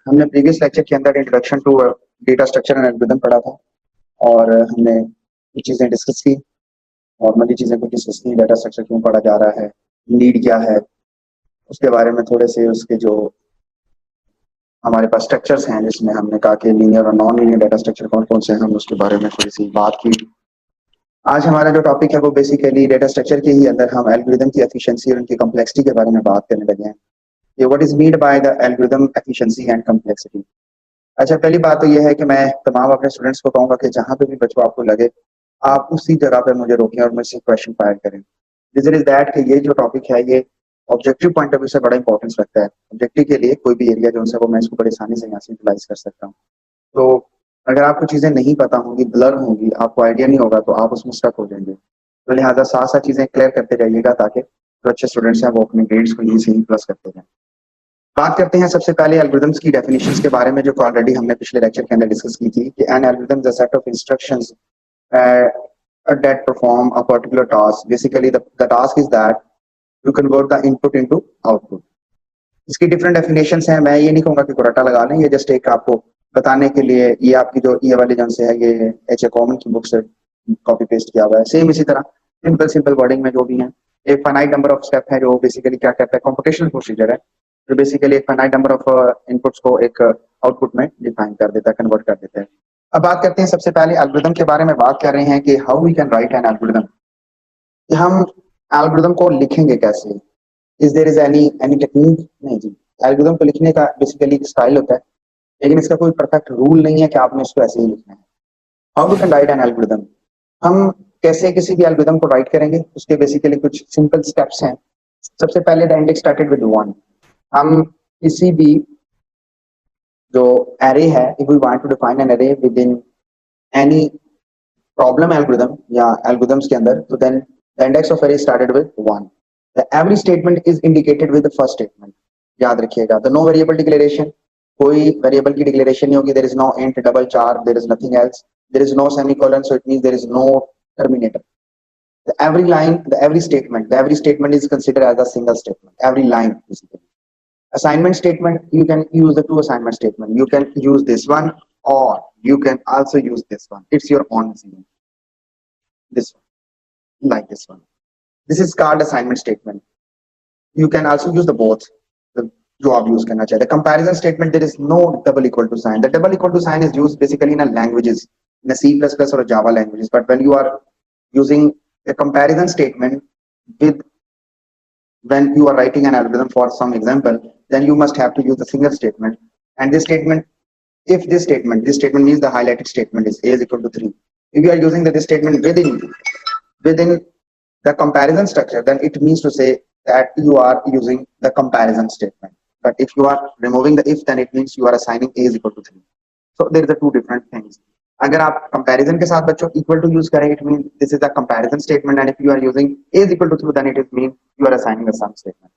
हमने previous lecture के अंदर introduction to data structure and algorithm पढ़ा था और हमने कुछ चीज़ें डिस्कस की, नॉर्मली चीज़ें को डिस्कस की, डेटा स्ट्रक्चर क्यों पढ़ा जा रहा है, नीड क्या है, उसके बारे में थोड़े से उसके जो हमारे पास स्ट्रक्चर्स हैं जिसमें हमने कहा कि लीनियर और नॉन लीनियर डेटा स्ट्रक्चर कौन कौन से हैं, हम उसके बारे में थोड़ी सी बात की। आज हमारा जो टॉपिक है वो बेसिकली डेटा स्ट्रक्चर के ही अंदर हम एल्गोरिथम की एफिशिएंसी और उनकी कम्प्लेक्सिटी के बारे में बात करने लगे हैं। ये what is mean by the algorithm efficiency and complexity. अच्छा, पहली बात तो ये है कि मैं तमाम अपने स्टूडेंट्स को कहूंगा कि जहां पे भी बच्चों आपको लगे आप उसी जगह पे मुझे रोकें और मुझसे क्वेश्चन फायर करें। रीजन इज दैट कि ये जो टॉपिक है ये ऑब्जेक्टिव पॉइंट ऑफ व्यू से बड़ा इंपॉर्टेंस रखता है। ऑब्जेक्टिव के लिए कोई भी एरिया जो है वो मैं इसको बड़ी आसानी से यहाँ से यूटिलाइज कर सकता हूँ। तो अगर आपको चीजें नहीं पता होंगी, ब्लर होंगी, आपको आइडिया नहीं होगा तो आप उसमें स्टक हो जाएंगे। तो लिहाजा साथ साथ चीजें क्लियर करते जाइएगा ताकि जो अच्छे स्टूडेंट्स हैं वो अपने ग्रेड्स को यहीं से ही प्लस करते जाएं। बात करते हैं सबसे पहले एल्गोरिथम्स की डेफिनेशंस के बारे में, जो ऑलरेडी हमने पिछले लेक्चर के अंदर डिस्कस की थी कि an algorithm is a set of instructions that perform a particular task. Basically the task is that you convert the input into output. इसकी डिफरेंट डेफिनेशंस हैं, मैं ये नहीं कहूंगा कि कोराटा लगा लें, ये जस्ट एक आपको बताने के लिए, ये आपकी जो ये वाले जन से है ये एच ए कॉमन की बुक से कॉपी पेस्ट किया हुआ है। सेम इसी तरह सिंपल वर्डिंग में जो भी है, एक फाइनाइट नंबर ऑफ स्टेप है जो बेसिकली क्या कहता है, कॉम्पिटिशनल प्रोसीजर है जो बेसिकली एक फाइनाइट नंबर ऑफ इनपुट्स को एक आउटपुट में डिफाइन कर देता है, कन्वर्ट कर देता है। अब बात करते हैं सबसे पहले एल्गोरिथम के बारे में बात कर रहे हैं कि how we can write an algorithm, हम एल्गोरिथम को लिखेंगे कैसे। Is there is any technique? नहीं जी, एल्गोरिथम को लिखने का बेसिकली एक स्टाइल होता है, लेकिन इसका कोई परफेक्ट रूल नहीं है कि आपने इसको ऐसे ही लिखना है। How we can write an algorithm, हम कैसे किसी भी एल्गोरिथम को राइट करेंगे, उसके बेसिकली कुछ सिंपल स्टेप्स हैं। सबसे पहले द इंडेक्स स्टार्टेड विद 1। हम किसी भी जो एरे है, if we want to define an array with in any problem algorithm या एल्गोरिथम्स के अंदर, तो then the index of array started with 1। The every statement is indicated with the first statement. याद रखिएगा, द नो वेरिएबल डिक्लेरेशन, कोई variable की declaration नहीं होगी। There is no int, double char, there is nothing else, there is no semicolon, so it means there is no terminator. The every statement is considered as a single statement. Every line basically. Assignment statement, you can use the two assignment statement. You can use this one or you can also use this one. It's your own decision. This one, like this one. This is called assignment statement. You can also use the both. जो आप use करना चाहते हैं। Comparison statement, there is no double equal to sign. The double equal to sign is used basically in languages, in C++ और Java languages, but when you are using a comparison statement with when you are writing an algorithm for some example, then you must have to use a single statement. And this statement, if this statement means the highlighted statement is a is equal to 3. If you are using this statement within the comparison structure, then it means to say that you are using the comparison statement. But if you are removing the if, then it means you are assigning a is equal to 3. So there is the two different things. अगर आप comparison के साथ बच्चों equal to use करें, it mean this is the comparison statement, and if you are using a is equal to 2, then it is mean you are assigning a sum statement.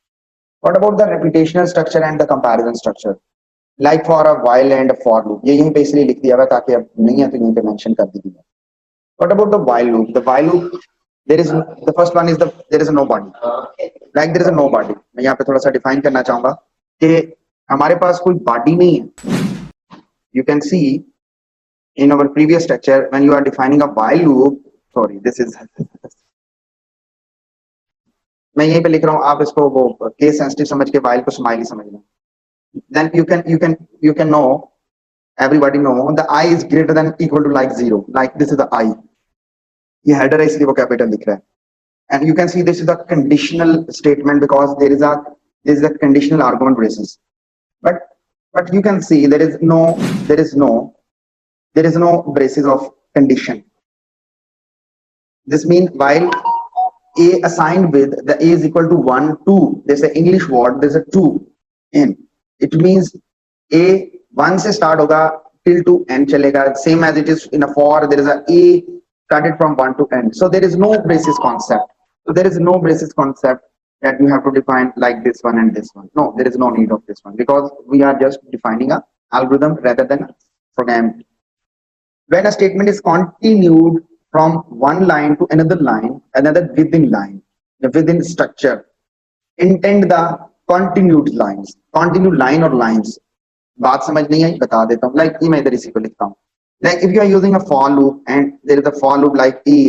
What about the reputational structure and the comparison structure? Like for a while and a for loop, ये यहीं पे इसलिए लिख दिया हुआ ताकि अब नहीं है तो यहीं पे मेंशन कर दी है। What about the while loop? The while loop, there is the first one is there is a nobody. Like there is a nobody. मैं यहाँ पे थोड़ा सा डिफाइन करना चाहूंगा कि हमारे पास कोई बॉडी नहीं है। You can see in our previous structure when you are defining a while loop, sorry this is मैं यहीं पे लिख रहा हूँ, आप इसको वो केस सेंसिटिव समझ के while को स्माइली समझ लें। Then you can know, everybody know the I is greater than equal to like 0, like this is the I, ये header है इसलिए वो capital लिख रहा है। And you can see this is the conditional statement because there is a conditional argument braces, but you can see there is no braces of condition. This means while a assigned with the a is equal to 1, 2, there's an English word, there's a 2 in, it means a 1 से start होगा till to n चलेगा, same as it is in a for, there is a started from 1 to n. So there is no braces concept. So there is no braces concept that you have to define like this one and this one. No, there is no need of this one because we are just defining a algorithm rather than a program. When a statement is continued from one line to another within line, within structure, intend the continued line or lines. बात समझ नहीं आई, बता देता हूँ। Like मैं इधर इसी को लिखता हूँ। Like if you are using a for loop and there is a for loop like a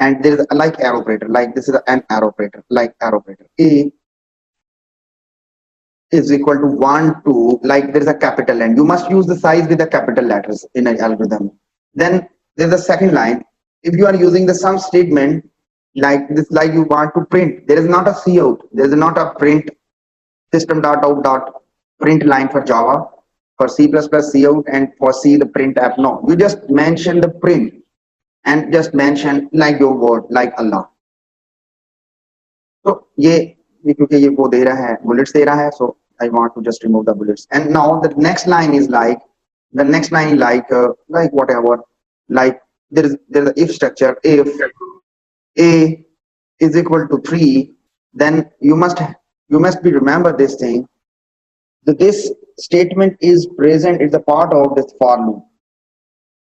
and there is a like arrow operator, like this is an arrow operator, like arrow operator. A is equal to 1 2, like there is a capital N. You must use the size with the capital letters in an algorithm. Then there's a second line. If you are using the sum statement like this, like you want to print, there is not a cout, there is not a print system.out print line for Java. For C++, cout, and for C, the printf. No, you just mention the print and just mention like your word, like Allah. So ये क्योंकि ये वो दे रहा है, bullets दे रहा है, so I want to just remove the bullets. And now the next line is like whatever, like there's the if structure. If a is equal to 3, then you must be remember this thing. So this statement is present, it's a part of this for loop,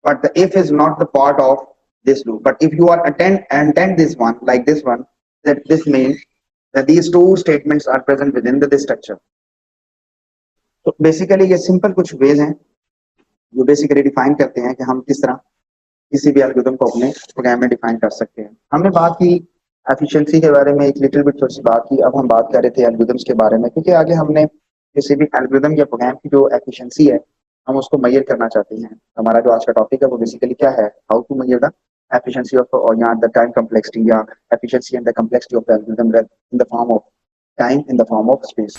but the if is not the part of this loop. But if you are attend this one, like this one, that this means that these two statements are present within this structure. तो basically ये simple कुछ veg हैं जो basically define करते हैं कि हम किस तरह किसी भी एल्गोरिथम को अपने प्रोग्राम में डिफाइन कर सकते हैं। हमने बात की एफिशिएंसी के बारे में, एक लिटिल बिट थोड़ी सी बात की। अब हम बात कर रहे थे एल्गोरिथम्स के बारे में, क्योंकि आगे हमने किसी भी एल्गोरिथम या प्रोग्राम की जो एफिशिएंसी है हम उसको मेजर करना चाहते हैं। हमारा जो आज का टॉपिक है वो बेसिकली क्या है, how to measure the efficiency of or yeah, the time complexity, yeah, efficiency and the complexity of the algorithm in the form of time, in the form of space.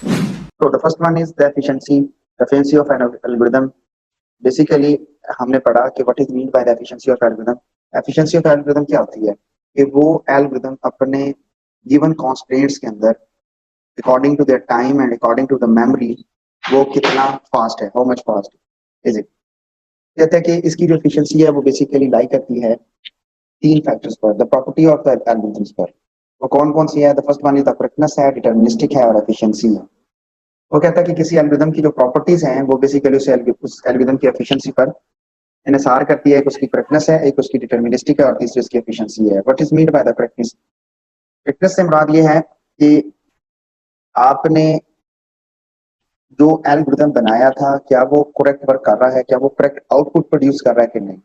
So the first one is the efficiency of an algorithm. Basically हमने पढ़ा कि what is meant by the efficiency of algorithm. Efficiency of algorithm क्या होती है कि वो algorithm अपने given constraints के अंदर according to their time and according to the memory वो कितना fast है, how much fast is it. कहते हैं कि इसकी जो efficiency है वो basically lie करती है तीन फैक्टर्स पर, the property of the algorithms पर। वो कौन कौन सी है? The first one is the correctness है, डिटरमिनिस्टिक है और एफिशिएंसी है। वो कहता है कि किसी एल्गोरिथम की जो प्रॉपर्टीज हैं वो बेसिकली उस एल्गोरिथम की एफिशिएंसी पर इन्हिसार करती है। एक उसकी करेक्टनेस है, एक उसकी डिटरमिनिस्टिक है और तीसरी उसकी एफिशिएंसी है। What is mean by the correctness? Correctness से मुराद ये है कि आपने जो एल्गोरिथम बनाया था क्या वो करेक्ट वर्क कर रहा है, क्या वो करेक्ट आउटपुट प्रोड्यूस कर रहा है कि नहीं।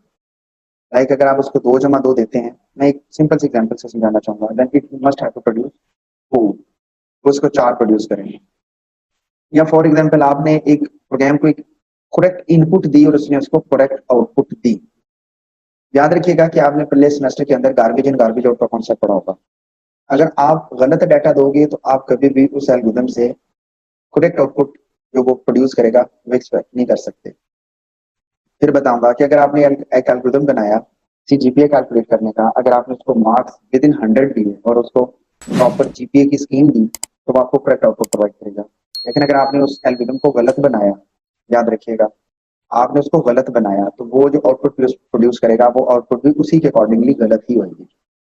लाइक अगर आप उसको 2 + 2 देते हैं, मैं एक सिंपल सी एग्जांपल से समझाना चाहूंगा, then it must have to produce 4, उसको 4 प्रोड्यूस करेंगे। या फॉर एग्जांपल आपने एक प्रोग्राम को एक करेक्ट इनपुट दी और उसने उसको करेक्ट आउटपुट दी। याद रखिएगा कि आपने पहले सेमेस्टर के अंदर गार्बेज इन गार्बेज आउट का कॉन्सेप्ट पढ़ा होगा। अगर आप गलत डाटा दोगे तो आप कभी भी उस एल्गोरिथम से करेक्ट आउटपुट जो वो प्रोड्यूस करेगा वो एक्सपेक्ट नहीं कर सकते। फिर बताऊंगा कि अगर आपने एक एल्गोरिथम बनाया जीपीए कैलकुलेट करने का, अगर आपने उसको मार्क्स विद इन 100 दिए और उसको प्रॉपर जीपीए की स्कीम दी तो वो आपको करेक्ट आउटपुट प्रोवाइड करेगा। लेकिन अगर आपने उस एल्गोरिथम को गलत बनाया, याद रखिएगा आपने उसको गलत बनाया तो वो जो आउटपुट प्रोड्यूस करेगा वो आउटपुट भी उसी के अकॉर्डिंगली गलत ही होगी।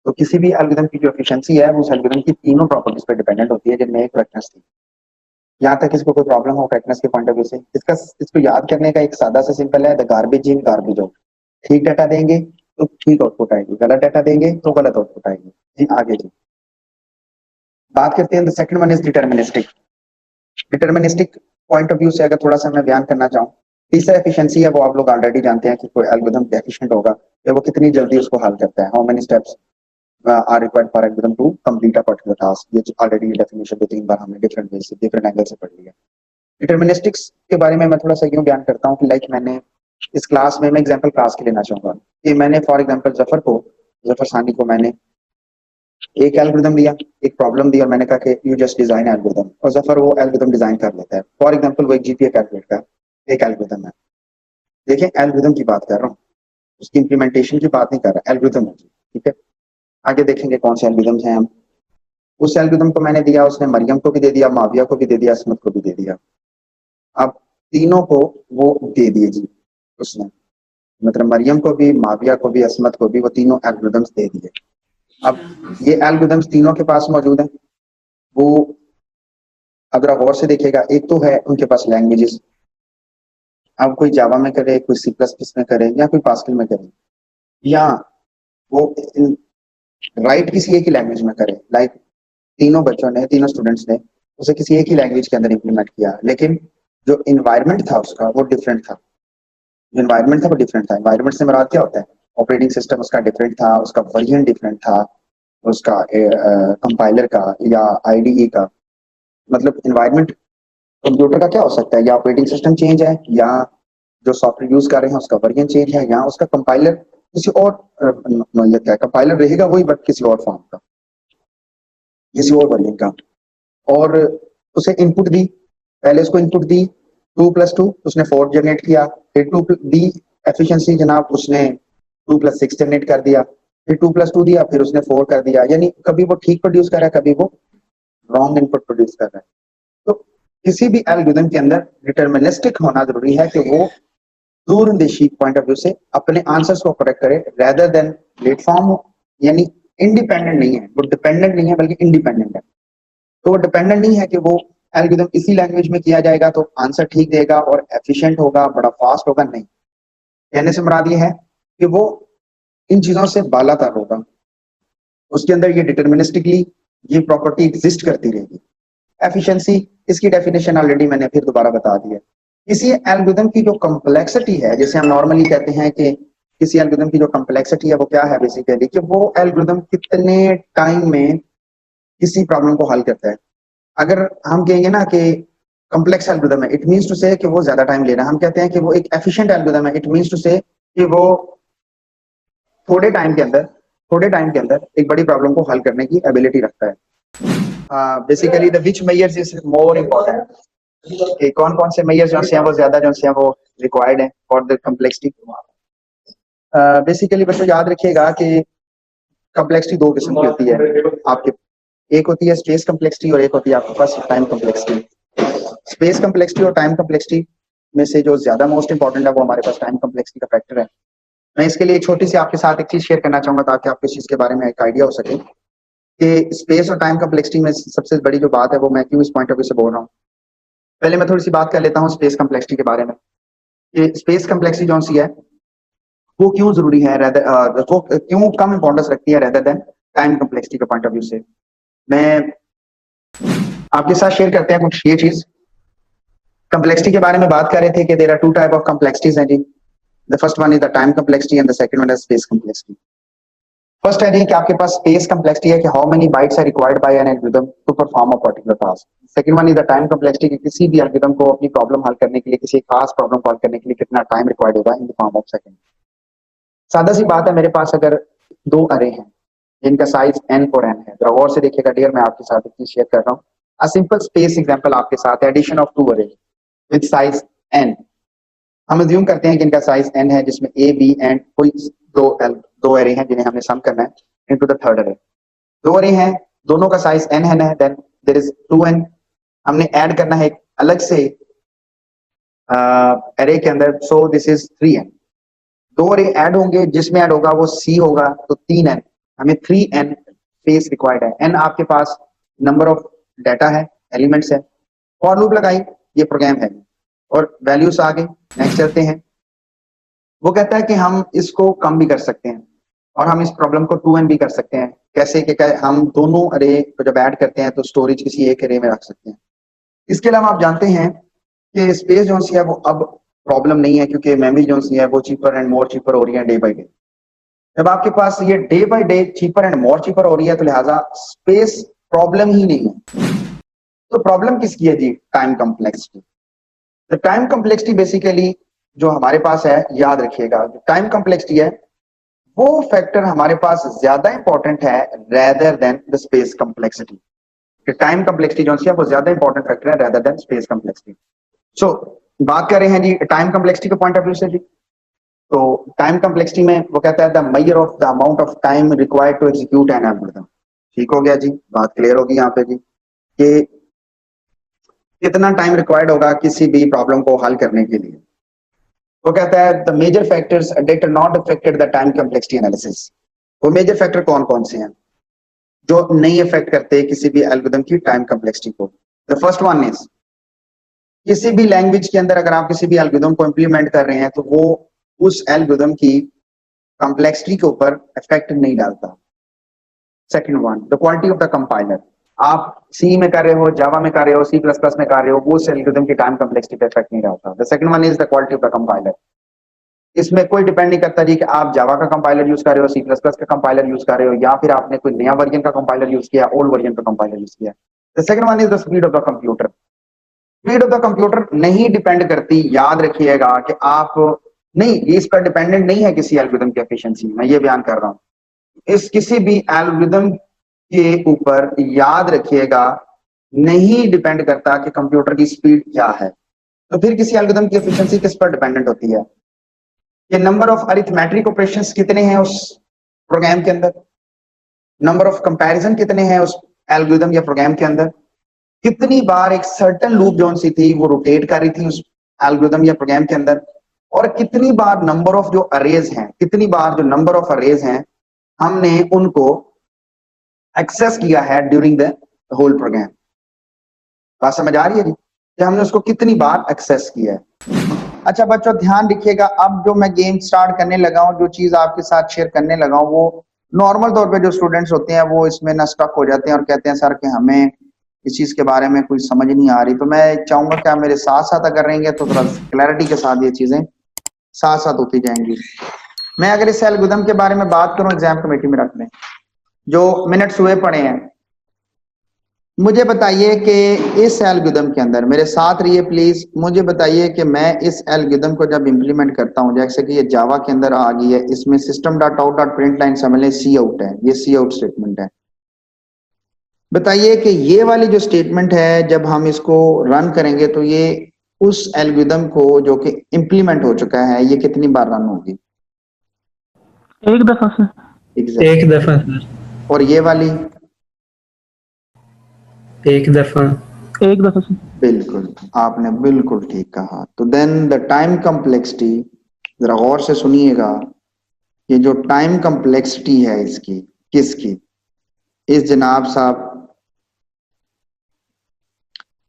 तो किसी भी एल्गोरिथम की जो एफिशिएंसी है वो उस एल्गोरिथम की तीनों प्रॉपर्टीज पर डिपेंडेंट होती है, जिनमें एक करेक्टनेस थी। यहाँ तक इसको कोई प्रॉब्लम हो करेक्टनेस के पॉइंट ऑफ व्यू से? इसको याद करने का एक सादा सा सिंपल है, the garbage in garbage out. ठीक डाटा देंगे तो ठीक आउटपुट आएगी, गलत डाटा देंगे तो गलत आउटपुट आएगी। जी आगे जी बात करते हैं। The second one is deterministic. Deterministic point of view से अगर थोड़ा सा मैं बयान करना चाहूँ, तीसरा एफिशिएंसी है वो आप लोग ऑलरेडी जानते हैं कि कोई एल्गोरिथम एफिशिएंट होगा या वो कितनी जल्दी उसको हल करता है, how many steps are required for algorithm to complete a particular task. ये ऑलरेडी डेफिनेशन 2-3 बार हमने डिफरेंट वे से डिफरेंट एंगल से पढ़ लिया। डिटरमिनिस्टिक्स के बारे में मैं थोड़ा सा यूं बयान करता हूँ कि लाइक मैंने इस क्लास में मैं एग्जांपल क्लास के लेना चाहूंगा कि मैंने फॉर एग्जांपल जफर सानी को मैंने एक एल्गोरिथम दिया, एक प्रॉब्लम दी और मैंने कहा कि यू जस्ट डिजाइन एल्गोरिथम, और जफर वो एल्गोरिथम डिजाइन कर लेता है। फॉर एग्जांपल वो एक जीपीए कैलकुलेट का एक एल्गोरिथम है। देखिए एल्गोरिथम की बात कर रहा हूँ, उसकी इंप्लीमेंटेशन की बात नहीं कर रहा, एल्गोरिथम है। ठीक है, आगे देखेंगे कौन से एल्गोरिथम्स हैं हम। उस एल्गोरिथम को मैंने दिया, उसने मरियम को भी दे दिया, माविया को भी दे दिया, असमत को भी दे दिया। अब तीनों को वो दे दिए जी उसने, मतलब मरियम को भी, माविया को भी, असमत को भी, वो तीनों एल्गोरिथम्स दे दिए। अब ये एल्गोरिथम्स तीनों के पास मौजूद हैं। वो अगर आप गौर से देखिएगा, एक तो है उनके पास लैंग्वेजेस, अब कोई जावा में करे, कोई सी प्लस प्लस में करे या कोई पास्कल में करे, या वो राइट किसी एक ही लैंग्वेज में करे। लाइक तीनों बच्चों ने, तीनों स्टूडेंट्स ने उसे किसी एक ही लैंग्वेज के अंदर इंप्लीमेंट किया, लेकिन जो इन्वायरमेंट था उसका वो डिफरेंट था। जो इन्वायरमेंट था वो डिफरेंट था। इन्वायरमेंट से मुराद क्या होता है? ऑपरेटिंग सिस्टम उसका डिफरेंट था, उसका वर्जन डिफरेंट था, उसका कंपाइलर का या आईडीई का। मतलब इन्वायरमेंट कंप्यूटर का क्या हो सकता है? या ऑपरेटिंग सिस्टम चेंज है, या जो सॉफ्टवेयर यूज कर रहे हैं उसका वर्जन चेंज है, या उसका कंपाइलर किसी और नौयत का है। कंपाइलर रहेगा वही, बट किसी और फॉर्म का, किसी और वर्जन का। और उसे इनपुट दी, पहले उसको इनपुट दी 2+2, उसने 4 जनरेट किया। फिर 2 दी एफिशिएंसी जनाब, उसने 2+6 जनरेट कर दिया। फिर 2+2 दिया, फिर उसने 4 कर दिया। यानी कभी वो ठीक प्रोड्यूस कर रहा है, कभी वो रॉन्ग इनपुट प्रोड्यूस कर रहा है। तो किसी भी एल्गोरिथम के अंदर डिटर्मिनिस्टिक होना जरूरी है कि वो दूरंदेशी पॉइंट ऑफ व्यू से अपने आंसर्स को करेक्ट करे, रेदर देन प्लेटफॉर्म। यानी इंडिपेंडेंट नहीं है वो, डिपेंडेंट नहीं है बल्कि इंडिपेंडेंट है। तो वो डिपेंडेंट नहीं है कि वो एल्गोरिथम इसी लैंग्वेज में किया जाएगा तो आंसर ठीक देगा और एफिशिएंट होगा, बड़ा फास्ट होगा। नहीं, कहने से मुराद ये है कि वो इन चीजों से बालातर होगा, उसके अंदर ये डिटर्मिनिस्टिकली ये प्रॉपर्टी एग्जिस्ट करती रहेगी। एफिशिएंसी, इसकी डेफिनेशन ऑलरेडी मैंने फिर दोबारा बता दी है। किसी एल्गोरिथम की जो कॉम्प्लेक्सिटी है, जैसे हम नॉर्मली कहते हैं कि किसी एल्गोरिथम की जो कॉम्प्लेक्सिटी है वो क्या है, बेसिकली कि वो एल्गोरिथम कितने टाइम में किसी प्रॉब्लम को हल करता है। अगर हम कहेंगे ना कि कॉम्प्लेक्स एल्गोरिथम है, इट मींस टू से कि वो ज्यादा टाइम ले रहा है। हम कहते हैं कि वो एक एफिशिएंट एल्गोरिथम है, इट मींस टू से कि वो थोड़े टाइम के अंदर थोड़े टाइम के अंदर एक बड़ी प्रॉब्लम को हल करने की एबिलिटी रखता है। Basically the which measures is more important, कि कौन कौन से मेजर्स जो हैं वो ज्यादा जो हैं वो रिक्वायर्ड हैं फॉर द कॉम्प्लेक्सिटी। बेसिकली बच्चों याद रखिएगा कि कॉम्प्लेक्सिटी दो किस्म की होती है आपके। एक होती है स्पेस कॉम्प्लेक्सिटी और एक होती है आपके पास टाइम कॉम्प्लेक्सिटी। स्पेस कॉम्प्लेक्सिटी और टाइम कॉम्प्लेक्सिटी में से जो ज्यादा मोस्ट इंपॉर्टेंट है वो हमारे पास टाइम कॉम्प्लेक्सिटी का फैक्टर है। मैं इसके लिए एक छोटी सी आपके साथ एक चीज शेयर करना चाहूंगा ताकि आपको इस चीज के बारे में एक आइडिया हो सके कि स्पेस और टाइम कॉम्प्लेक्सिटी में सबसे बड़ी जो बात है वो मैं क्यों इस पॉइंट ऑफ व्यू से बोल रहा हूँ। पहले मैं थोड़ी सी बात कर लेता हूँ स्पेस कॉम्प्लेक्सिटी के बारे में, कि स्पेस कॉम्प्लेक्सिटी जो सी है वो क्यों जरूरी है, वो क्यों कम इंपॉर्टेंस रखती है रेदर देन टाइम कॉम्प्लेक्सिटी के पॉइंट ऑफ व्यू से। मैं आपके साथ शेयर करते हैं कुछ ये चीज। कॉम्प्लेक्सिटी के बारे में बात कर रहे थे कि there are two type of complexities हैं जी। The first one is the time complexity and the second one is space complexity. First है जी कि आपके पास स्पेस कॉम्प्लेक्सिटी है कि how many bytes are required by an algorithm to perform a particular task. Second one is the time complexity कि किसी भी एल्गोरिथम को अपनी प्रॉब्लम हल करने के लिए, किसी खास प्रॉब्लम को हल करने के लिए कितना टाइम रिक्वायर्ड होगा in the form of second. सादा सी बात है, मेरे पास अगर दो अरे हैं जिनका साइज n और n है, जरा गौर से देखिएगा डियर, मैं आपके साथ एक चीज शेयर कर रहा हूँ। अ सिंपल स्पेस एग्जांपल आपके साथ है, एडिशन ऑफ टू अरे विद साइज n। हम अज्यूम करते हैं कि इनका साइज n है जिसमें a b एंड कोई दो अरे हैं जिन्हें हमने सम करना है इनटू द थर्ड अरे। दो अरे हैं, दोनों का साइज n है, देन देयर इज 2n। हमने ऐड करना है एक अलग से अरे के अंदर, सो दिस इज 3n। दो अरे ऐड होंगे, जिसमें ऐड होगा वो c होगा, तो 3n। हमें 3n स्पेस रिक्वायर्ड है। n आपके पास नंबर ऑफ डाटा है, एलिमेंट्स है। फॉर लूप लगाई, ये प्रोग्राम है और वैल्यूज आ गई। नेक्स्ट चलते हैं। वो कहता है कि हम इसको कम भी कर सकते हैं और हम इस प्रॉब्लम को 2n भी कर सकते हैं। कैसे कि हम दोनों अरे को जब ऐड करते हैं तो स्टोरेज किसी एक अरे में रख सकते हैं। इसके अलावा आप जानते हैं कि स्पेस जो सी है वो अब प्रॉब्लम नहीं है, क्योंकि मेमोरी जो सी है वो चीपर एंड मोर चीपर हो रही है डे बाई डे। जब आपके पास ये day by day cheaper and more cheaper हो रही है तो लिहाजा स्पेस प्रॉब्लम ही नहीं है। तो प्रॉब्लम किसकी है जी? Time complexity. The time complexity basically जो हमारे पास है, याद रखिएगा, जो टाइम कॉम्प्लेक्सिटी है वो फैक्टर हमारे पास ज्यादा इंपॉर्टेंट है rather than the space complexity. कि टाइम कॉम्प्लेक्सिटी जो है वो ज्यादा इंपॉर्टेंट फैक्टर है rather than space complexity. So बात कर रहे हैं जी टाइम कॉम्प्लेक्सिटी के पॉइंट ऑफ व्यू से जी। तो टाइम कॉम्प्लेक्सिटी में वो कहता है the measure of the amount of time required to execute an algorithm. ठीक हो गया जी, बात क्लियर होगी यहाँ पे जी कि कितना टाइम रिक्वायर्ड होगा किसी भी प्रॉब्लम को हल करने के लिए। वो कहता है the major factors that are not affected the time complexity analysis. वो मेजर फैक्टर कौन कौन से हैं जो नहीं अफेक्ट करते किसी भी एल्गोरिथम की टाइम कॉम्प्लेक्सिटी को? द फर्स्ट वन इज, किसी भी लैंग्वेज के अंदर अगर आप किसी भी एल्गोरिथम को इंप्लीमेंट कर रहे हैं तो वो उस एल्गोरिथम की कॉम्प्लेक्सिटी के ऊपर इफेक्ट नहीं डालता। Second one, the quality of the compiler. आप सी में कर रहे हो, जावा में कर रहे हो, सी प्लस प्लस में कर रहे हो, वो उस एल्गोरिथम की टाइम कम्प्लेक्सिटी पे इफेक्ट नहीं डालता। The second one is the quality of the compiler. इसमें कोई डिपेंड नहीं करता जी कि आप जावा का कंपाइलर यूज कर रहे हो, सी प्लस प्लस का कंपाइलर यूज कर रहे हो, या फिर आपने कोई नया वर्जन का कंपाइलर यूज किया, ओल्ड वर्जन का कंपाइलर यूज किया। The second one is the speed of the computer. Speed of the computer नहीं डिपेंड करती, याद रखिएगा कि आप नहीं, ये इस पर डिपेंडेंट नहीं है किसी एल्गोरिथम की एफिशिएंसी। मैं ये बयान कर रहा हूं, इस किसी भी एल्गोरिथम के ऊपर याद रखिएगा नहीं डिपेंड करता कि कंप्यूटर की स्पीड क्या है। तो फिर किसी एल्गोरिथम की एफिशिएंसी किस पर डिपेंडेंट होती है कि नंबर ऑफ अरिथमेटिक ऑपरेशंस कितने हैं उस प्रोग्राम के अंदर, नंबर ऑफ कंपैरिजन कितने हैं उस एल्गोरिथम या प्रोग्राम के अंदर, कितनी बार एक सर्टेन लूप जोन सी थी वो रोटेट कर रही थी उस एल्गोरिथम या प्रोग्राम के अंदर, और कितनी बार नंबर ऑफ जो अरेज हैं, कितनी बार जो नंबर ऑफ अरेज हैं हमने उनको एक्सेस किया है ड्यूरिंग द होल प्रोग्राम। बात समझ आ रही है जी कि हमने उसको कितनी बार एक्सेस किया है। अच्छा बच्चों ध्यान रखिएगा, अब जो मैं गेम स्टार्ट करने लगा हूं, जो चीज आपके साथ शेयर करने लगा हूं, वो नॉर्मल तौर पे जो स्टूडेंट्स होते हैं वो इसमें ना स्टक हो जाते हैं और कहते हैं सर कि हमें इस चीज के बारे में कोई समझ नहीं आ रही। तो मैं चाहूंगा कि आप मेरे साथ साथ अगर रहेंगे तो थोड़ा क्लैरिटी के साथ ये चीजें साथ साथ होती जाएंगी। मैं अगर इस एल्गोरिथम के बारे में बात करूं, एग्जाम कमेटी में रख लें, जो मिनट्स हुए पड़े हैं, मुझे बताइए कि इस एल्गोरिथम के अंदर, मेरे साथ रहिए प्लीज, मुझे बताइए कि मैं इस एल्गोरिथम को जब इंप्लीमेंट करता हूं, जैसे कि ये जावा के अंदर आ गई है, इसमें system dot out dot print line समझ लें सी आउट है, ये सी आउट स्टेटमेंट है। बताइए कि ये वाली जो स्टेटमेंट है जब हम इसको रन करेंगे तो ये उस एल्गोरिथम को जो कि इंप्लीमेंट हो चुका है ये कितनी बार रन होगी? एक दफा से। Exactly. एक दफा सर। और ये वाली? एक दफा। एक दफा से। बिल्कुल, आपने बिल्कुल ठीक कहा। तो देन द टाइम कम्प्लेक्सिटी, जरा गौर से सुनिएगा, ये जो टाइम कम्प्लेक्सिटी है इसकी, किसकी? इस जनाब साहब,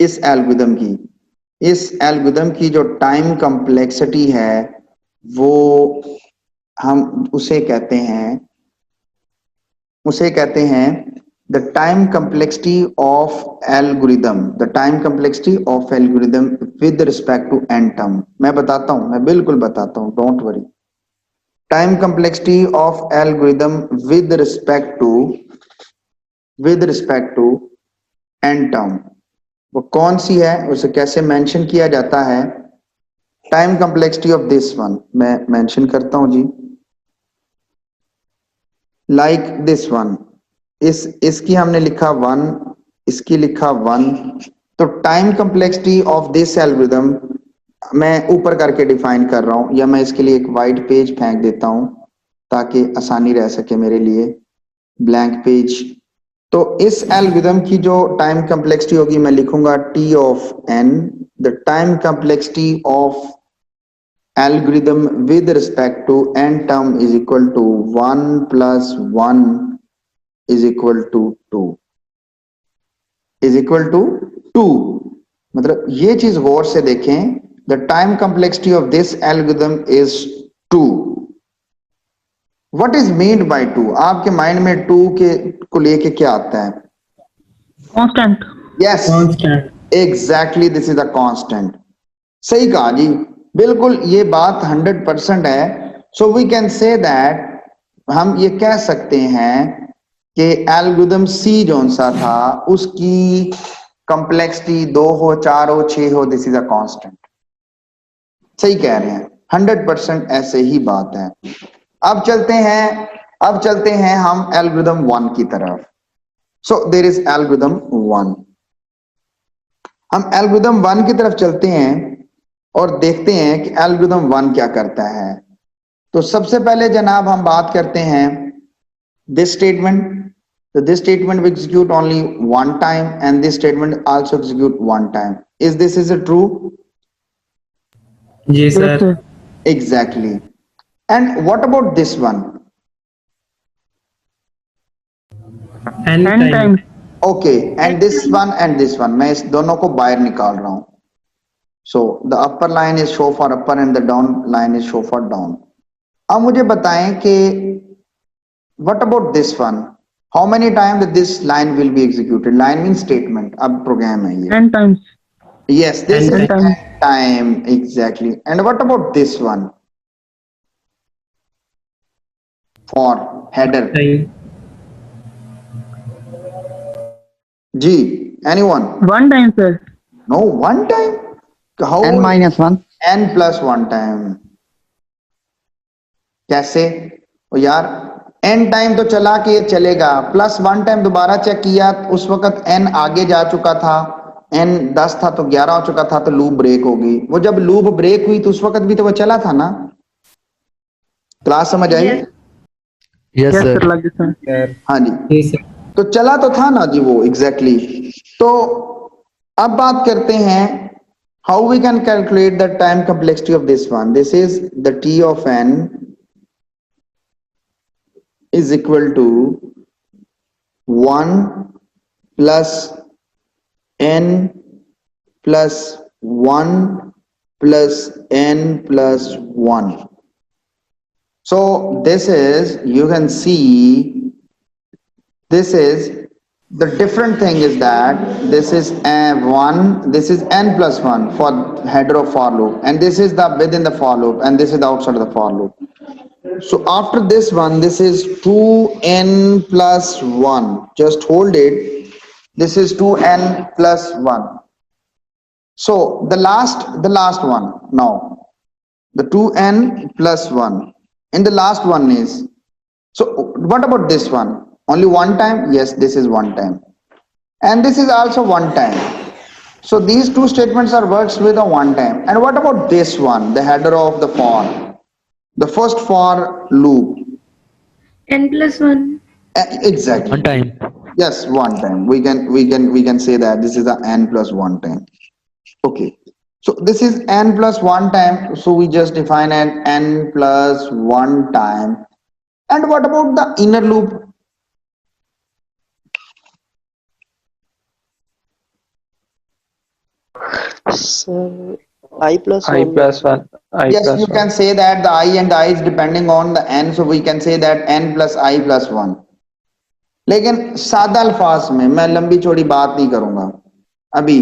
इस एल्गोरिथम की, इस एल्गोरिथम की जो टाइम कम्प्लेक्सिटी है वो हम उसे कहते हैं the time complexity of algorithm, the time complexity of algorithm with respect to n term. मैं बताता हूं, मैं बिल्कुल बताता हूं, don't worry. Time complexity of algorithm with respect to n term, वो कौन सी है, उसे कैसे मेंशन किया जाता है? Time complexity of this one मैं मेंशन करता हूं जी, लाइक दिस वन, इसकी हमने लिखा 1, इसकी लिखा 1। तो time complexity of this algorithm मैं ऊपर करके डिफाइन कर रहा हूं, या मैं इसके लिए एक वाइट पेज फेंक देता हूं ताकि आसानी रह सके मेरे लिए, ब्लैंक पेज। तो इस एल्गोरिथम की जो टाइम कम्प्लेक्सिटी होगी मैं लिखूंगा T of n, the time complexity of algorithm with respect to n term is equal to 1 plus 1 is equal to 2 is equal to 2। मतलब ये चीज गौर से देखें, the time complexity of this algorithm is 2। what is meant by 2? आपके mind में 2 के को लेके क्या आता है? Constant. Yes, constant. Exactly, this is a constant. सही कहा जी, बिल्कुल ये बात 100% है। So we can say that, हम ये कह सकते हैं कि एल्गोरिथम सी जोन सा था उसकी कंप्लेक्सिटी 2 हो, 4 हो, 6 हो, दिस इज अ कांस्टेंट। सही कह रहे हैं, 100% ऐसे ही बात है। अब चलते हैं हम एल्गोरिथम 1 की तरफ। So there is algorithm 1। हम एल्गोरिथम 1 की तरफ चलते हैं और देखते हैं कि एल्गोरिथम 1 क्या करता है। तो सबसे पहले जनाब हम बात करते हैं दिस स्टेटमेंट। तो this statement will execute only one time and this statement also execute one time. Is it true? जी Yes, sir. sir. Exactly. And what about this one? N N time. times. Okay, and this one मैं इस दोनों को बाहर निकाल रहा हूं। So the upper line is show for upper and the down line is show for down। अब मुझे बताएं कि what about this one? How many times this line will be executed? Line means statement. अब program है ये. n times. Yes, this N is n times. time exactly. And what about this one? For header. time. G. Anyone? One time, sir. No, one time. How? n-1 N plus one time. कैसे? ओ यार n time तो चला के ये चलेगा, plus one time दोबारा check किया, उस वक्त n आगे जा चुका था, n 10 था तो 11 हो चुका था, तो लूप ब्रेक होगी। वो जब लूप ब्रेक हुई तो उस वक्त भी तो वो चला था ना। क्लास समझ आई? Yes. yes Yes, sir sir. Like this, sir. हाँ जी, Yes, sir. तो चला तो था ना जी वो एग्जैक्टली exactly। तो अब बात करते हैं how we can calculate the time complexity of this one. This is the t of n is equal to 1 plus n plus 1 plus n plus 1. So this is, you can see, this is the different thing is that this is a1, this is n plus 1 for header of for loop, and this is the within the for loop, and this is the outside of the for loop. So after this one, this is 2n plus 1. Just hold it. This is 2n plus 1. So the last one now. The 2n plus 1. And the last one is, so what about this one? Only one time? Yes, this is one time. And this is also one time. So these two statements are works with a one time. And what about this one? The header of the for. The first for loop. N plus 1. Exactly. one time Yes, one time. We can say that this is the n plus one time. Okay. So this is n plus one time. So we just define an n plus one time. And what about the inner loop? So I plus I 1. plus 1 I Yes, plus you 1 can say that the I and the I is depending on the n. So we can say that n plus I plus 1. लेकिन सादा अल्फाज में मैं लंबी चौड़ी बात नहीं करूंगा अभी।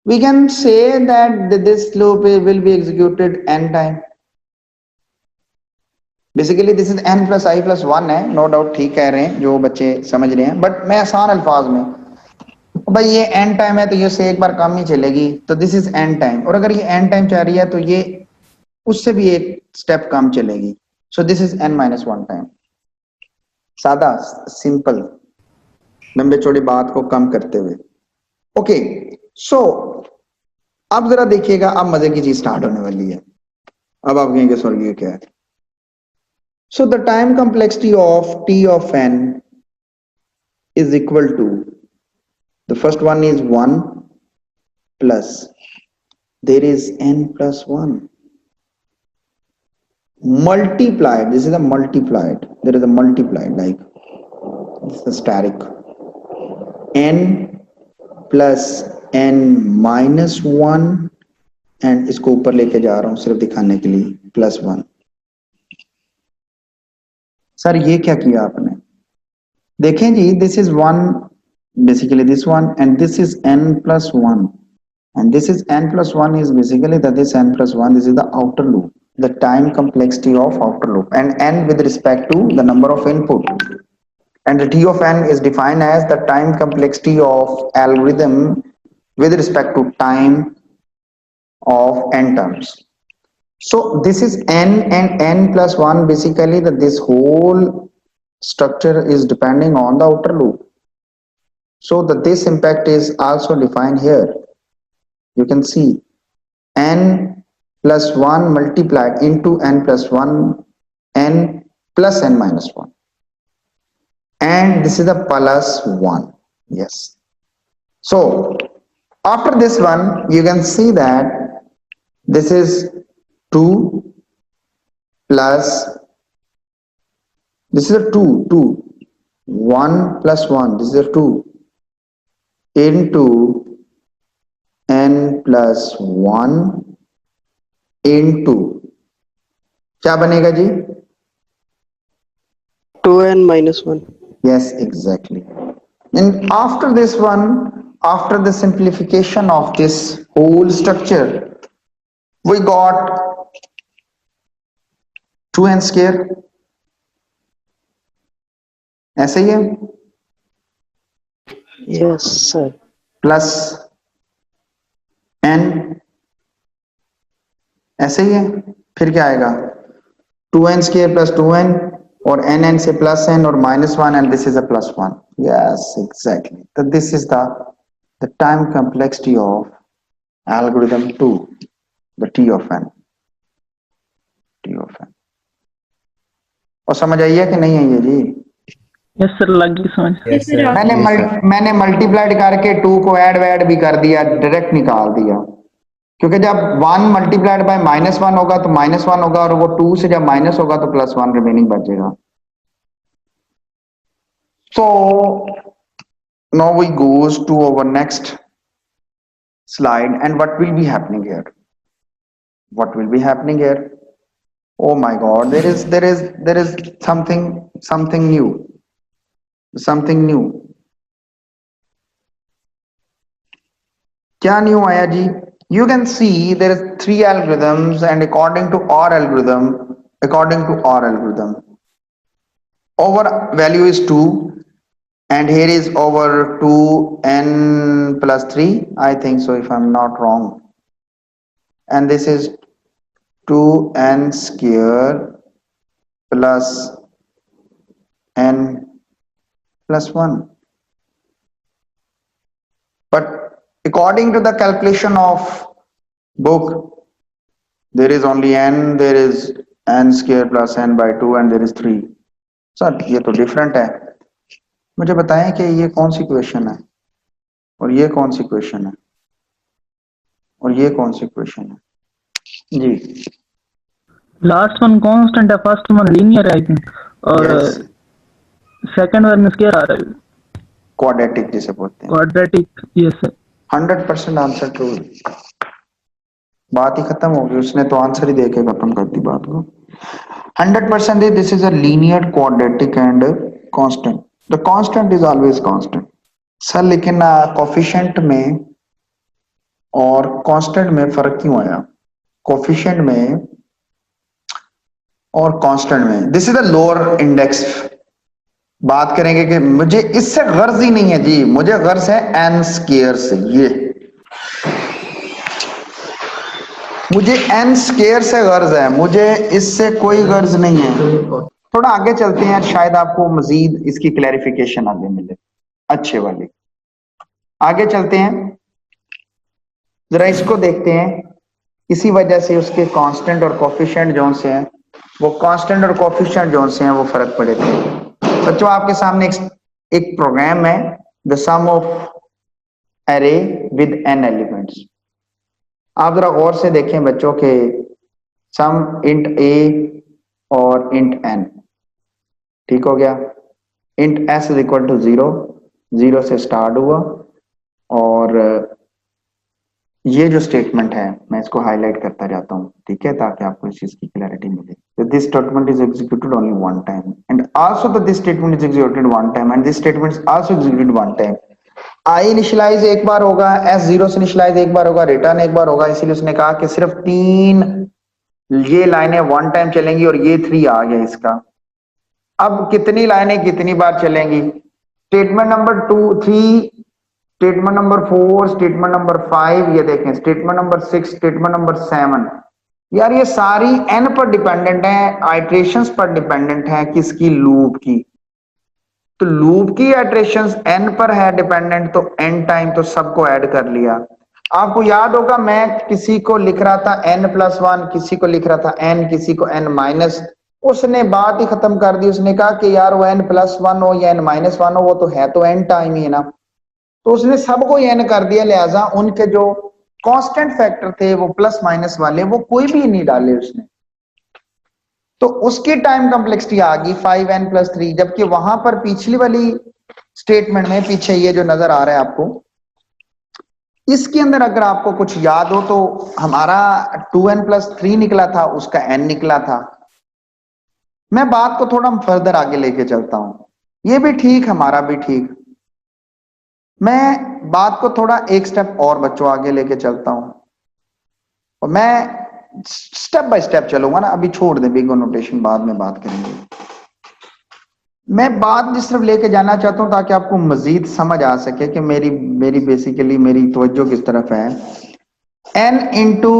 We can say that this loop will be executed n time. Basically this is n plus I plus 1 है, no doubt ठीक कह रहे हैं जो बच्चे समझ रहे हैं, बट मैं आसान अल्फाज में, भाई ये n टाइम है तो ये से एक बार कम ही चलेगी, तो दिस इज n टाइम, और अगर ये n टाइम चल रही है तो ये उससे भी एक स्टेप कम चलेगी। So this is n minus one time. सादा सिंपल, लंबे चौड़ी बात को कम करते हुए। ओके, सो अब जरा देखिएगा, अब मजे की चीज स्टार्ट होने वाली है। अब आप कहेंगे सर ये क्या है? So the time complexity of t of n is equal to, the first one is 1 plus, there is n plus 1 multiplied, this is a multiplied, there is a multiplied, like this is a static, n plus n minus 1, and इसको ऊपर लेके जा रहा हूं सिर्फ दिखाने के लिए, प्लस 1। सर ये क्या किया आपने? देखें जी, this is 1, basically this one, and this is n plus 1, and this is n plus 1 is basically that this n plus 1, this is the outer loop, the time complexity of outer loop, and n with respect to the number of input, and the t of n is defined as the time complexity of algorithm with respect to time of n terms. So this is n, and n plus 1, basically that this whole structure is depending on the outer loop. So that this impact is also defined here. You can see n plus 1 multiplied into n plus 1, n plus n minus 1. And this is the plus 1. Yes. So after this one, you can see that this is 2 plus, this is a 2, 1 plus 1, this is a 2, into n plus 1 into, क्या बनेगा जी? 2n minus 1. Yes, exactly. And after this one, after the simplification of this whole structure, we got 2n square, ऐसे ही है, Yes, sir. Plus n, ऐसे ही है, फिर क्या आएगा, 2n square plus 2n और n से plus n और -1 and this is a +1. Yes, exactly. So this is the time complexity of algorithm 2, the T of n. और समझ आई है कि नहीं आई है जी? यस सर, लगी समझ। yes sir. मैंने मल्टीप्लाइड करके 2 को ऐड भी कर दिया, डायरेक्ट निकाल दिया, क्योंकि जब 1 मल्टीप्लाइड बाय -1 होगा तो -1 होगा और वो 2 से जब माइनस होगा तो +1 रिमेनिंग बचेगा। So now we goes to our next slide and what will be happening here? What will be happening here? Oh my God, there is something new, something new. क्या न्यू आया जी? You can see there is 3 algorithms and according to our algorithm, our value is 2 and here is over 2n plus 3, I think so if I'm not wrong, and this is 2n square plus n plus 1, but according to the calculation of book there is only n, there is n square plus n by 2 and there is 3. Sir ये तो different है, मुझे बताएं कि ये कौन सी question है और ये कौन सी क्वेश्चन है और ये कौन सी क्वेश्चन है जी? लास्ट वन कांस्टेंट है, फर्स्ट वन लीनियर है आई थिंक, और सेकंड वन में स्क्वायर आ रहा है, क्वाड्रेटिक जिसे बोलते हैं, quadratic. Yes sir, 100% answer true. बात ही खत्म हो गई, उसने तो आंसर ही देके खत्म कर दी बात को। 100% this is a linear quadratic and constant, the constant is always constant. Sir लेकिन कोफिशिएंट में और कांस्टेंट में फर्क क्यों आया? कोफिशिएंट में और कांस्टेंट में, this is a lower index. बात करेंगे कि मुझे इससे गर्ज ही नहीं है जी, मुझे गर्ज है n स्क्वायर से, ये मुझे n स्क्वायर से गर्ज है, मुझे इससे कोई गर्ज नहीं है। थोड़ा आगे चलते हैं, शायद आपको मजीद इसकी क्लैरिफिकेशन आगे मिले अच्छे वाली। आगे चलते हैं, जरा इसको देखते हैं। इसी वजह से उसके कांस्टेंट और कोफिशिएंट जोन से हैं, वो कांस्टेंट और कोफिशिएंट जोन से हैं, वो फर्क पड़े थे। बच्चों आपके सामने एक प्रोग्राम है, the sum of array with n elements. आप जरा गौर से देखें बच्चों के सम इंट a और इंट n, ठीक हो गया। Int s is equal to 0 से स्टार्ट हुआ, और ये जो स्टेटमेंट है मैं इसको हाईलाइट करता जाता हूं, ठीक है, ताकि आपको इस चीज की क्लैरिटी मिले। This statement is executed only one time and also this statement is executed one time and this statement is also executed one time. I initialize एक बार होगा, s 0 से इनिशियलाइज एक बार होगा, रिटर्न एक बार होगा, इसीलिए उसने कहा कि सिर्फ 3 ये लाइनें वन टाइम चलेंगी और ये 3 आ गया इसका। अब कितनी लाइनें कितनी बार चलेंगी? Statement number 3, statement number 4, statement number 5, ये देखें स्टेटमेंट नंबर 6, स्टेटमेंट नंबर 7। यार ये सारी n पर डिपेंडेंट है, आइट्रेशंस पर डिपेंडेंट है, किसकी? लूप की। तो लूप की आइट्रेशंस n पर है डिपेंडेंट, तो n टाइम तो सबको ऐड कर लिया। आपको याद होगा मैं किसी को लिख रहा था n+1, किसी को लिख रहा था n, किसी को n-, उसने बात ही खत्म कर दी। उसने कहा कि यार वो n+1 हो या n-1 हो, वो तो है तो n टाइम ही है ना, तो उसने सबको n कर दिया, लिहाजा उनके जो कांस्टेंट फैक्टर थे वो प्लस माइनस वाले, वो कोई भी नहीं डाले उसने, तो उसकी टाइम कॉम्प्लेक्सिटी आ गई 5n+3। जबकि वहां पर पिछली वाली स्टेटमेंट में, पीछे ये जो नजर आ रहा है आपको, इसके अंदर अगर आपको कुछ याद हो तो हमारा 2n+3 निकला था, उसका n निकला था। मैं बात को थोड़ा फर्दर आगे लेके चलता हूं। ये भी ठीक, हमारा भी ठीक। मैं बात को थोड़ा एक स्टेप और बच्चों आगे लेके चलता हूं, और मैं स्टेप बाय स्टेप चलूंगा ना, अभी छोड़ दें बिग नोटेशन, बाद में बात करेंगे। मैं बात जिस तरफ लेके जाना चाहता हूं ताकि आपको मजीद समझ आ सके कि मेरी बेसिकली मेरी तवज्जो किस तरफ है। n इंटू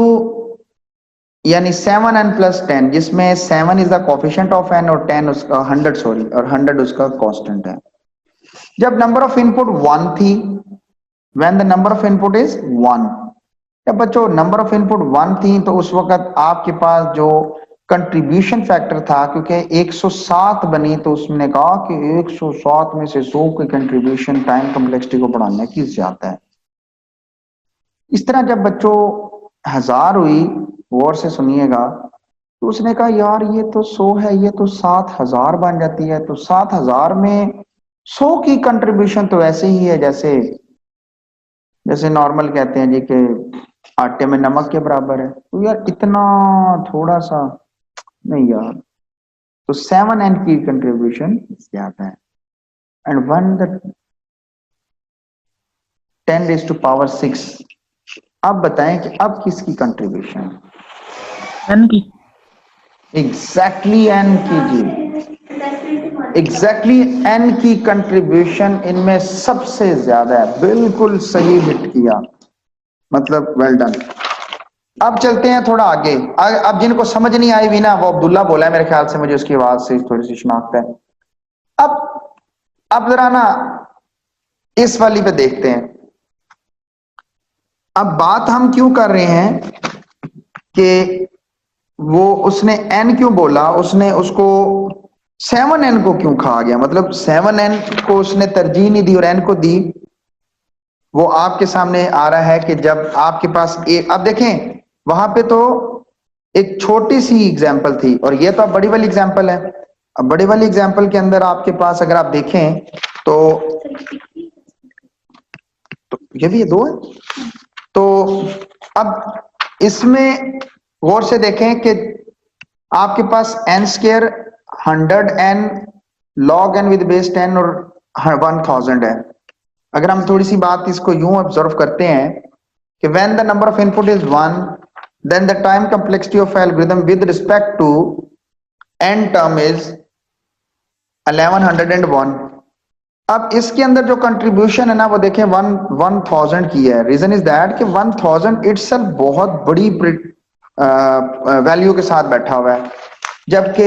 यानी 7n प्लस 10, जिसमें 7 is the coefficient of n और 10 उसका 100 सॉरी और 100 उसका कांस्टेंट है। जब नंबर ऑफ इनपुट 1 थी, when the number of input is 1, जब बच्चों नंबर ऑफ इनपुट 1 थी तो उस वक्त आपके पास जो कंट्रीब्यूशन फैक्टर था, क्योंकि 107 बनी तो उसने कहा कि 107 में से 100 की कंट्रीब्यूशन टाइम कम्प्लेक्सिटी को बढ़ाने की ज्यादा है। इस तरह जब बच्चों 1000 हुई, गौर से सुनिएगा, तो उसने कहा यार ये तो 100 है, ये तो 7000 बन जाती है, तो 7000 में 100 की कंट्रीब्यूशन तो ऐसे ही है जैसे जैसे नॉर्मल कहते हैं जी कि आटे में नमक के बराबर है। तो यार इतना थोड़ा सा नहीं यार, तो 7n की कंट्रीब्यूशन ज्यादा है। And one the 10 raise to power 6, अब बताएं कि अब किसकी कंट्रीब्यूशन? n की। एग्जैक्टली n की जी, एग्जैक्टली n की कंट्रीब्यूशन इनमें सबसे ज्यादा है। बिल्कुल सही हिट किया, मतलब वेल डन। अब चलते हैं थोड़ा आगे। अब जिनको समझ नहीं आई भी ना, वो अब्दुल्ला बोला है मेरे ख्याल से, मुझे उसकी आवाज से थोड़ी सी शनाख्त है। अब जरा ना इस वाली पे देखते हैं। अब बात हम क्यों कर रहे हैं कि वो उसने n क्यों बोला, उसने उसको 7n को क्यों खा गया, मतलब 7n को उसने तरजीह नहीं दी और n को दी। वो आपके सामने आ रहा है कि जब आपके पास एक, अब देखें वहां पे तो एक छोटी सी एग्जांपल थी और ये तो अब बड़ी वाली एग्जांपल है। अब बड़ी वाली एग्जांपल के अंदर आपके पास अगर आप देखें तो ये भी 2 है। तो अब इसमें गौर से देखें कि आपके पास n square 100n log n with base 10 और 1000 है। अगर हम थोड़ी सी बात इसको यूं ऑब्जर्व करते हैं कि when the number of input is 1, then the time complexity of algorithm with respect to n term is 1101। अब इसके अंदर जो कंट्रीब्यूशन है ना, वो देखें 1000 की है। रीजन इज दैट कि 1000 इटसेल्फ बहुत बड़ी वैल्यू के साथ बैठा हुआ है, जबकि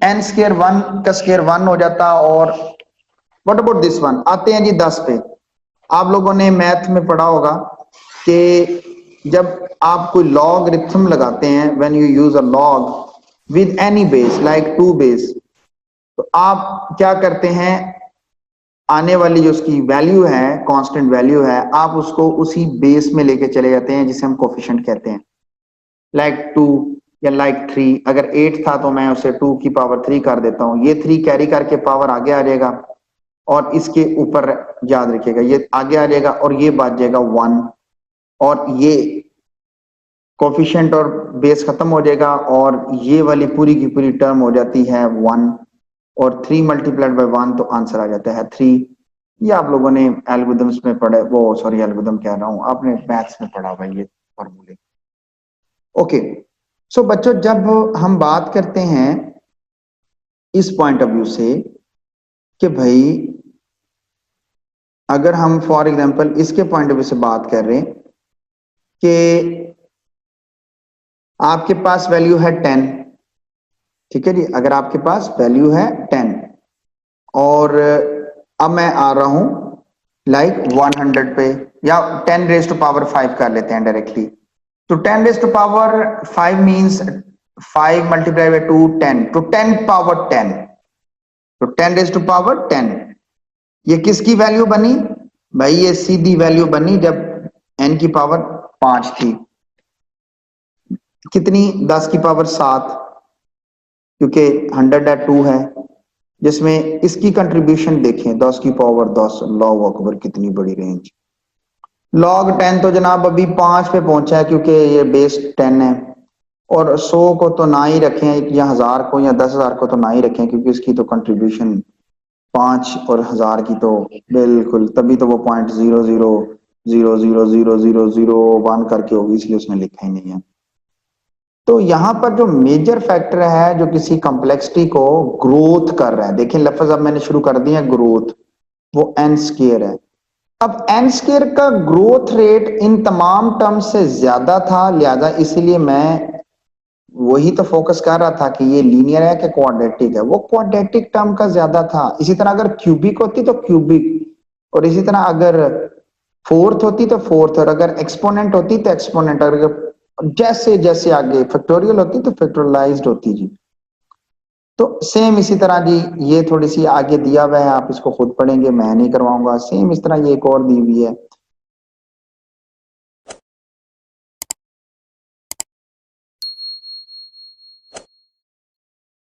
n स्क्वायर 1 का स्क्वायर 1 हो जाता। और व्हाट अबाउट दिस वन? आते हैं जी 10 पे। आप लोगों ने मैथ में पढ़ा होगा कि जब आप कोई लॉगरिथम लगाते हैं, when you use a log with any base like 2 base, तो आप क्या करते हैं, आने वाली जो उसकी वैल्यू है, कांस्टेंट वैल्यू है, आप उसको उसी बेस में लेके चले जाते हैं जिसे हम कोफिशिएंट कहते हैं। लाइक 2 या लाइक 3, अगर 8 था तो मैं उसे 2 की पावर 3 कर देता हूं। ये 3 कैरी करके पावर आगे आ जाएगा और इसके ऊपर याद रखिएगा ये आगे आ जाएगा और ये बात जाएगा 1, और ये कोफिशिएंट और बेस खत्म हो जाएगा और ये वाली पूरी की पूरी टर्म हो जाती है 1, और 3 मल्टीप्लाइड बाय 1 तो आंसर आ जाता है 3। ये आप लोगों ने एल्गोरिथम्स में पढ़ा, वो सॉरी एल्गोरिथम कह रहा हूं, आपने मैथ्स में पढ़ा हुआ ये फॉर्मूले। ओके, सो बच्चों जब हम बात करते हैं इस पॉइंट ऑफ व्यू से कि भाई अगर हम फॉर एग्जांपल इसके पॉइंट ऑफ व्यू से बात कर रहे हैं कि आपके पास वैल्यू है 10, ठीक है जी, अगर आपके पास वैल्यू है 10 और अब मैं आ रहा हूं लाइक 100 पे, या 10 रेज़ टू पावर 5 कर लेते हैं डायरेक्टली। तो 10 raise to power 5 means 5 multiply by 2 10, तो 10 पावर 10, तो 10 रेज़ टू पावर 10। ये किसकी वैल्यू बनी भाई? ये सीधी वैल्यू बनी जब n की पावर 5 थी। कितनी? 10 की पावर 7, क्योंकि 100 है 2 है, जिसमें इसकी कंट्रीब्यूशन देखें 10 की पावर 10, लॉग अकबर कितनी बड़ी रेंज। लॉग 10 तो जनाब अभी 5 पे पहुंचा है क्योंकि ये बेस 10 है, और 100 को तो ना ही रखें या 1000 को या 10,000 को तो ना ही रखें क्योंकि इसकी तो कंट्रीब्यूशन 5 और 1000 की तो बिल्कुल, तभी तो वो 0.00000001 करके होगी, इसलिए उसने लिखा ही नहीं है। तो यहां पर जो मेजर फैक्टर है जो किसी कॉम्प्लेक्सिटी को ग्रोथ कर रहा है, देखिए लफ्ज अब मैंने शुरू कर दिया ग्रोथ, वो n स्क्वायर है। अब n स्क्वायर का ग्रोथ रेट इन तमाम टर्म्स से ज्यादा था, लिहाजा इसीलिए मैं वही तो फोकस कर रहा था कि ये लीनियर है कि क्वाड्रेटिक है, वो क्वाड्रेटिक टर्म का ज्यादा था। इसी तरह अगर क्यूबिक होती तो क्यूबिक, और इसी तरह अगर फोर्थ होती तो फोर्थ, और अगर एक्सपोनेंट होती तो एक्सपोनेंट, अगर जैसे जैसे आगे फैक्टोरियल होती तो फैक्टोरलाइज्ड होती जी। तो सेम इसी तरह जी, ये थोड़ी सी आगे दिया हुआ है, आप इसको खुद पढ़ेंगे, मैं नहीं करवाऊंगा। सेम इस तरह ये एक और दी हुई है,